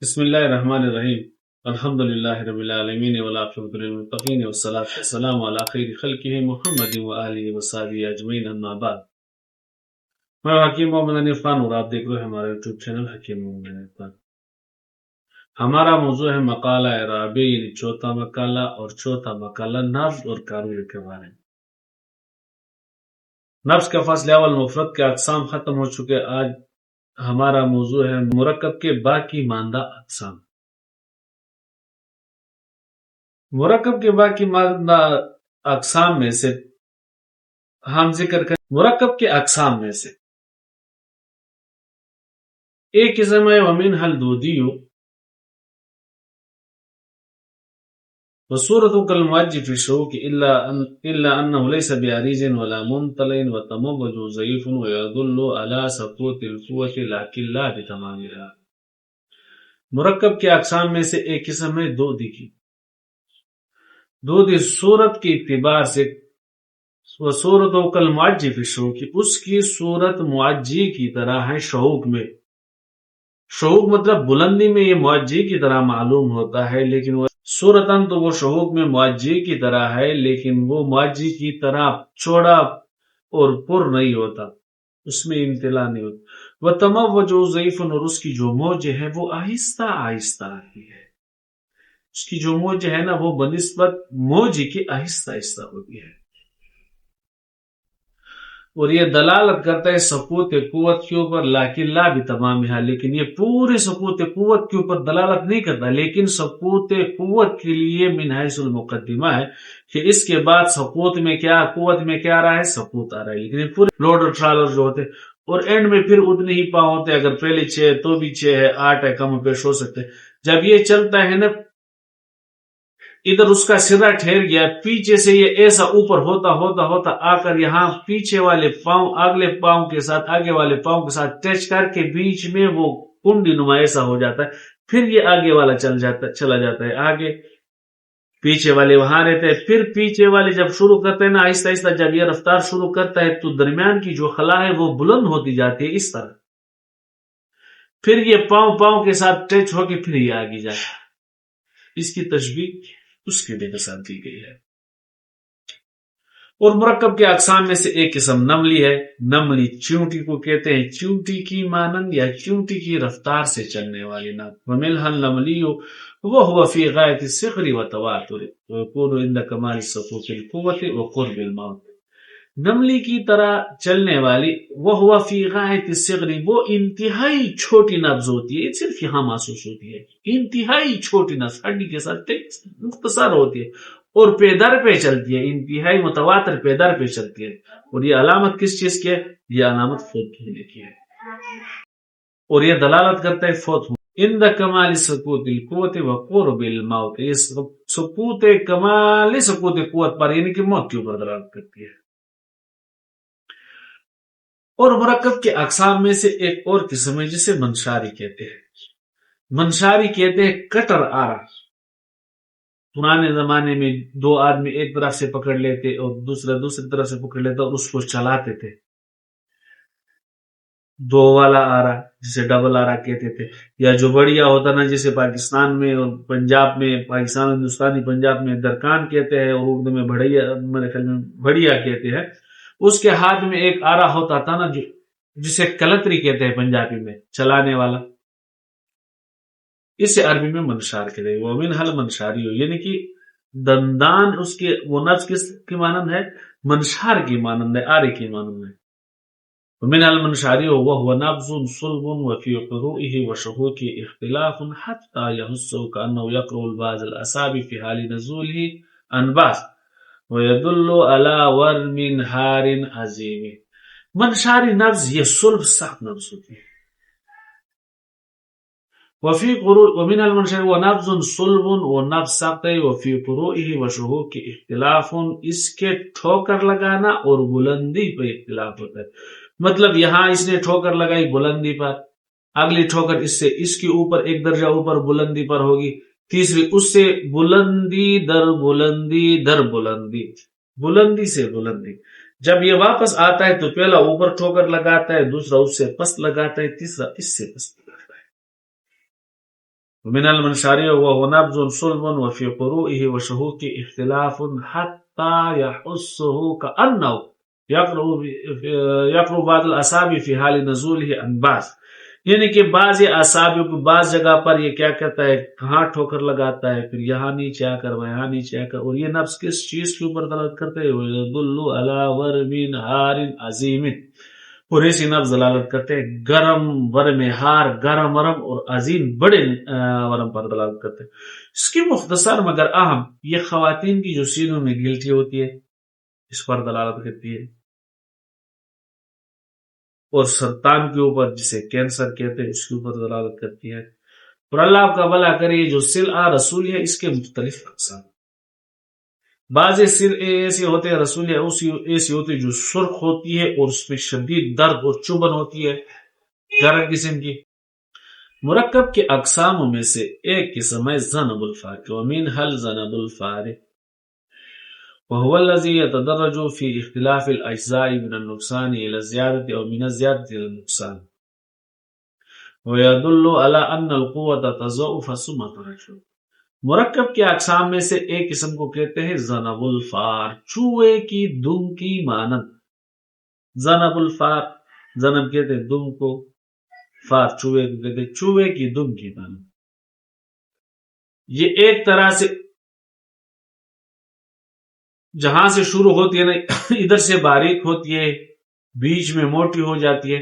بسم اللہ الرحمن الرحیم الحمد للہ رب العالمین والعاقبۃ للمتقین والصلاۃ والسلام علی خیر خلقہ محمد وآلہ وصحبہ اجمعین اما بعد۔ میں حکیم محمد حنیف خان اور آپ دیکھ رہے ہیں ہمارا یوٹیوب چینل حکیم محمد حنیف خان۔ ہمارا موضوع ہے مقالہ رابع یعنی چوتھا مقالہ، اور چوتھا مقالہ نفس اور کارول کے بارے میں۔ نفس کا فصل اول مفرد کے اقسام ختم ہو چکے۔ آج ہمارا موضوع ہے مرکب کے باقی ماندہ اقسام۔ مرکب کے باقی ماندہ اقسام میں سے ہم ذکر کریں مرکب کے اقسام میں سے ایک قسم ہے ومنها الدودی وصورته كالمعجب في الشوك إلا أنه ليس بعريض ولا ممتلئ وتموج ضعيف ويدل على سقوط القوة لكن لا بتمامها۔ مرکب کے اقسام میں سے ایک قسم ہے دودی کی۔ دودی صورت کے اعتبار سے وصورته كالمعجب في الشوك، اس کی صورت معجی کی طرح ہے شوک میں۔ شوک مطلب بلندی میں یہ معجی کی طرح معلوم ہوتا ہے، لیکن وہ صورتاً تو وہ شوک میں معجی کی طرح ہے، لیکن وہ معجی کی طرح چوڑا اور پر نہیں ہوتا، اس میں امتلا نہیں ہوتا۔ وہ تموج ضعیف، اور اس کی جو موج ہے وہ آہستہ آہستہ آتی ہے۔ اس کی جو موج ہے نا وہ بنسبت موج کی آہستہ آہستہ ہوتی ہے، اور یہ دلالت کرتا ہے سقوط قوت کے اوپر، لیکن لا بتمامها، لیکن یہ پورے سقوط قوت کے اوپر دلالت نہیں کرتا، لیکن سقوط قوت کے لیے من حیث المقدمہ ہے کہ اس کے بعد سقوط میں کیا، قوت میں کیا آ رہا ہے، سقوط آ رہا ہے، لیکن یہ پورے لوڈر ٹرالر جو ہوتے اور اینڈ میں پھر اتنے ہی پاؤں ہوتے، اگر پہلے 6 تو بھی 6 ہے، 8 ہے، کم پیش ہو سکتے۔ جب یہ چلتا ہے نا ادھر اس کا سرا ٹھہر گیا، پیچھے سے یہ ایسا اوپر ہوتا ہوتا ہوتا آ کر یہاں پیچھے والے پاؤں اگلے پاؤں کے ساتھ آگے والے پاؤں کے ساتھ ٹچ کر کے بیچ میں وہ کنڈی نما ایسا ہو جاتا ہے، پھر یہ آگے والا چلا جاتا ہے، آگے پیچھے والے وہاں رہتے ہیں، پھر پیچھے والے جب شروع کرتے ہیں نا آہستہ آہستہ جب یہ رفتار شروع کرتا ہے تو درمیان کی جو خلا ہے وہ بلند ہوتی جاتی ہے اس طرح، پھر یہ پاؤں کے ساتھ ٹچ ہو کے پھر یہ آگے جاتا ہے۔ اس کی تشبیہ اس کے لیے ساتھ دی گئی ہے۔ اور مرکب کے اقسام میں سے ایک قسم نملی ہے۔ نملی چیونٹی کو کہتے ہیں، چیونٹی کی مانند یا چیونٹی کی رفتار سے چلنے والی نام۔ ومنها النملی وهو في غاية الصغر والتواتر ويكون عند كمال سقوط القوة وقرب الموت۔ نملی کی طرح چلنے والی وهو في غاية الصغر، وہ انتہائی چھوٹی نبض ہوتی ہے، صرف یہاں محسوس ہوتی ہے، انتہائی چھوٹی نبض ہڈی کے ساتھ مختصر ہوتی ہے اور پیدر پہ چلتی ہے، انتہائی متواتر پیدر پہ چلتی ہے، اور یہ علامت کس چیز کی ہے، یہ علامت فوت ہونے کی ہے، اور یہ دلالت کرتا ہے فوت ہونے عند کمال سقوط القوت وقرب الموت، یہ سقوط کمال سقوط قوت پر یعنی کہ موت کے اوپر دلالت کرتی ہے۔ اور مرکب کے اقسام میں سے ایک اور قسم ہے جسے منشاری کہتے ہیں۔ منشاری کہتے ہیں کٹر آرا۔ پرانے زمانے میں 2 آدمی ایک طرف سے پکڑ لیتے اور دوسری طرف سے پکڑ لیتے اور اس کو چلاتے تھے، 2 والا آرا جسے ڈبل آرا کہتے تھے، یا جو بڑھیا ہوتا نا جسے پاکستان میں اور پنجاب میں، پاکستان ہندوستانی پنجاب میں درکان کہتے ہیں اور اردو میں بڑھیا، میرے خیال میں بڑھیا کہتے ہیں، اس کے ہاتھ میں ایک آرا ہوتا تھا نا جسے کلتری کہتے ہیں پنجابی میں، چلانے والا، اسے عربی میں منشار کہتے ہیں۔ وہ من حل منشاری ہو، یعنی کہ دندان اس کے وہ نفس کس کی مانند ہے، منشار کی مانند ہے، آرے کی مانند ہے۔ ومن المنشاری وهو نبض صلب وفي قروئه وشهوكه اختلاف حتى يحس كأنه يقرأ البعض الأصابع في حال نزوله أنباس ويدل على ورم هار عظيم۔ منشاری نبض یہ صلب سخت نبض ہوتی ہے۔ ومن المنشار ونبض صلب ونبض سخت ہے، وفي قروئه وشهوكه اختلاف، اس کے ٹھوکر لگانا اور بلندی پہ اختلاف ہوتا ہے، مطلب یہاں اس نے ٹھوکر لگائی بلندی پر، اگلی ٹھوکر اس سے اس کے اوپر ایک درجہ اوپر بلندی پر ہوگی، تیسری اس سے بلندی در بلندی در بلندی، بلندی سے بلندی۔ جب یہ واپس آتا ہے تو پہلا اوپر ٹھوکر لگاتا ہے، دوسرا اس سے پست لگاتا ہے، تیسرا اس سے پست لگاتا ہے۔ ومن المنشاری وهو نبض صلب وفي قروئه وشهوك اختلاف حتى يحسه كأنه يقرب بعض الأصابع في حال نزوله عن بعض، یعنی کہ بعض اعصابوں کو بعض جگہ پر یہ کیا کہتا ہے، کہاں ٹھوکر لگاتا ہے، پھر یہاں نیچے آ کر وہاں نیچے آ کر، اور یہ نفس کس چیز کے اوپر دلالت کرتے ہیں، وَيَدُلُّ عَلَى وَرْمٍ حَارٍ عَظِيمٍ، اور ایسی نفس دلالت کرتے ہیں گرم ورم ہار، گرم ورم اور عظیم بڑے ورم پر دلالت کرتے ہیں۔ اس کی مختصر مگر اہم، یہ خواتین کی جو سینوں میں گلٹی ہوتی ہے اس پر دلالت کرتی ہے، اور سرطان کے اوپر جسے کینسر کہتے ہیں اس کے اوپر دلالت کرتی ہے۔ اور اللہ آپ کا بھلا کرے، جو سلع رسول ہے اس کے مختلف اقسام، بعض سر ایسے ہوتے ہیں رسول ایسی ہوتی ہے جو سرخ ہوتی ہے اور اس میں شدید درد اور چبھن ہوتی ہے گرم قسم کی۔ مرکب کے اقساموں میں سے ایک قسم ہے ذنب الفارق، ومنها الذنب الفارق وهو الذي يتدرج في اختلاف الأجزاء من النقصان إلى الزيادة أو من الزيادة إلى النقصان، ويدل على أن القوة تضعف ثم ترجع۔ مرکب کے اقسام میں سے ایک قسم کو کہتے ہیں ذنب الفار، چوہے کی دم کی مانند۔ ذنب الفار، ذنب کہتے ہیں دم کو، فار چوہے کو کہتے ہیں چوہے کی دم کی مانند۔ یہ ایک طرح سے جہاں سے شروع ہوتی ہے نا، ادھر سے باریک ہوتی ہے، بیچ میں موٹی ہو جاتی ہے،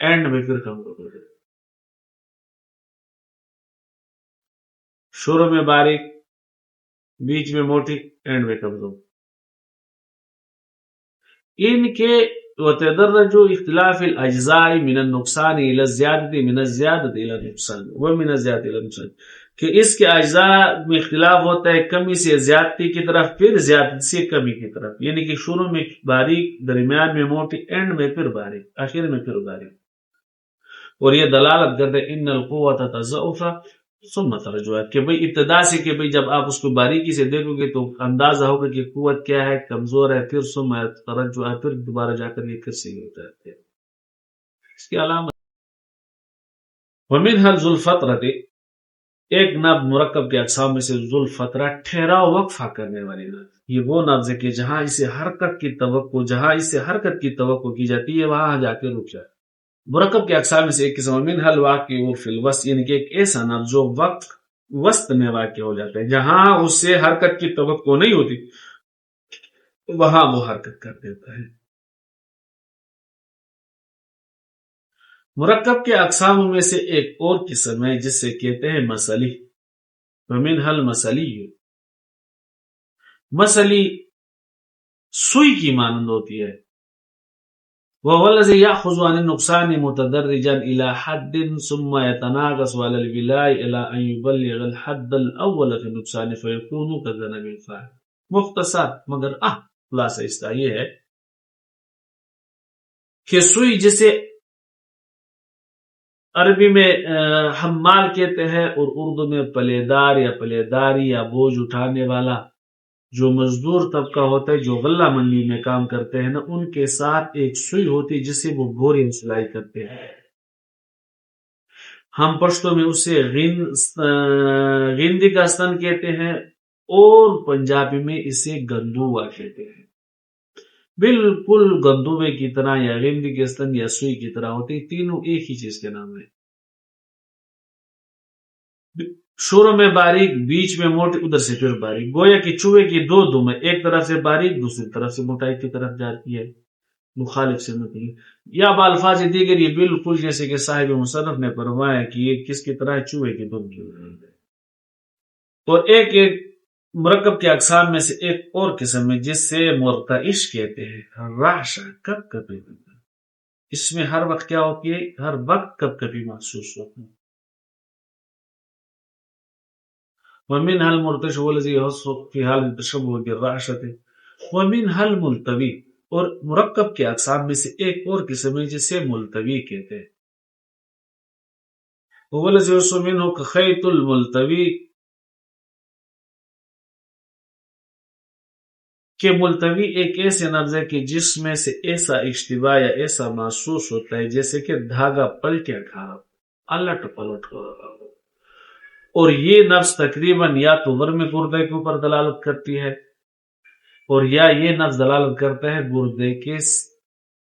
اینڈ میں پھر کمزور ہو جاتی ہے۔ شروع میں باریک، بیچ میں موٹی، اینڈ میں کمزور۔ ان کے وتدرج اختلاف الاجزاء من النقصان الى الزیادة من الزیادة الى النقصان ومن الزیادة الى النقصان، کہ اس کے اجزاء میں اختلاف ہوتا ہے، کمی سے زیادتی کی طرف، پھر زیادتی سے کمی کی طرف، یعنی کہ شروع میں باریک، درمیان میں موٹی، اینڈ میں پھر باریک، آخر میں پھر باریک۔ اور یہ دلالت کرتے ان القوة تضعف ثم ترجع، کہ بھئی ابتدا سے کہ بھئی جب آپ اس کو باریکی سے دیکھو گے تو اندازہ ہوگا کہ قوت کیا ہے، کمزور ہے، پھر ثم ترجع، پھر دوبارہ جا کر یہ پھر سے ہوتا ہے۔ اس کی علامت ومنها ذوالفترة، ایک نبض مرکب کے اقسام میں سے ذوالفترہ، ٹھہراؤ وقفہ کرنے والی نبض۔ یہ وہ نبض ہے کہ جہاں اسے حرکت کی توقع کی جاتی ہے وہاں جا کے رک جائے۔ مرکب کے اقسام میں سے ایک قسم منها الواقع فی الوسط، یعنی کہ ایک ایسا نبض جو وسط میں واقع ہو جاتا ہے، جہاں اس سے حرکت کی توقع نہیں ہوتی وہاں وہ حرکت کر دیتا ہے۔ مرکب کے اقسام میں سے ایک اور قسم ہے جس سے کہتے ہیں مسلی، ومنها المسلی، مسلی سوئی کی مانند ہوتی ہے۔ وهو الذي يأخذ عن النقصان متدرجا إلى حد ثم يتناقص على الولاء إلى أن يبلغ الحد الأول في النقصان فيكون كذنب الفاعل۔ مختصر مگر خلاصہ اس کا یہ ہے کہ سوئی جسے عربی میں حمال کہتے ہیں اور اردو میں پلیدار یا پلیداری یا بوجھ اٹھانے والا، جو مزدور طبقہ ہوتا ہے جو غلہ منڈی میں کام کرتے ہیں نا، ان کے ساتھ ایک سوئی ہوتی ہے جسے وہ بوری سلائی کرتے ہیں۔ ہم پشتوں میں اسے گیندی کا استن کہتے ہیں اور پنجابی میں اسے گندوا کہتے ہیں۔ بالکل گندوے کی طرح یا گیندی کے استن یا سوئی کی طرح ہوتے ہیں، تینوں ایک ہی چیز کے نام ہیں۔ شروع میں باریک، بیچ میں موٹی، ادھر سے پھر باریک، گویا کہ چوہے کی دو دم ہے، ایک طرف سے باریک دوسری طرف سے موٹائی کی طرف جاتی ہے، مخالف سے مطلب، یا بالفاظ دیگر یہ بالکل جیسے کہ صاحب مصنف نے فرمایا کہ یہ کس کی طرح ہے، چوہے کی دم کی طرح۔ اور ایک مرکب کے اقسام میں سے ایک اور قسم ہے جس سے مرتعش کہتے ہیں، رعشہ، کب کبھی، اس میں ہر وقت کیا ہوتی ہے، ہر وقت کب کبھی محسوس ہوتی ہے۔ ومنها المرتش والذي يحصل في حال التشبه بالرعشة ومنها الملتوی، اور مرکب کے اقسام میں سے ایک اور قسم ہے جسے ملتوی کہتے ہیں۔ والذي يحصل منه كخيط الملتوی، کہ ملتوی ایک ایسے نبض ہے کہ جس میں سے ایسا اشتباہ یا ایسا محسوس ہوتا ہے جیسے کہ دھاگا پلٹیا کھا رہا، الٹ پلٹ ہو رہا ہو، اور یہ نفس تقریباً یا تو ورم گردے کے اوپر دلالت کرتی ہے اور یا یہ نفس دلالت کرتا ہے گردے کے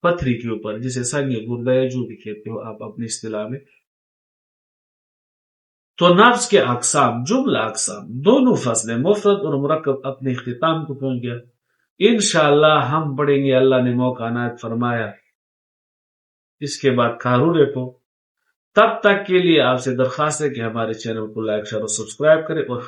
پتھری کے اوپر، جسے سنگ گردہ یا جو بھی کہتے ہو آپ اپنی اصطلاح میں۔ تو نفس کے اقسام، جملہ اقسام، دونوں فصلیں مفرد اور مرکب اپنے اختتام کو پہنچ گیا۔ انشاءاللہ ہم پڑھیں گے، اللہ نے موقع عنایت فرمایا، اس کے بعد کارورے کو۔ تب تک کے لیے آپ سے درخواست ہے کہ ہمارے چینل کو لائک شیئر اور سبسکرائب کریں اور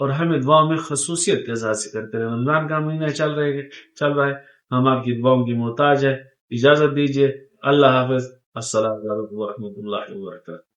ہمیں دعاؤں میں خصوصیت کے احساس کرتے رہیں۔ رمضان کا مہینہ چل رہا ہے، ہم آپ کی دعاؤں کی محتاج ہے۔ اجازت دیجیے، اللہ حافظ، السلام علیکم ورحمۃ اللہ وبرکاتہ۔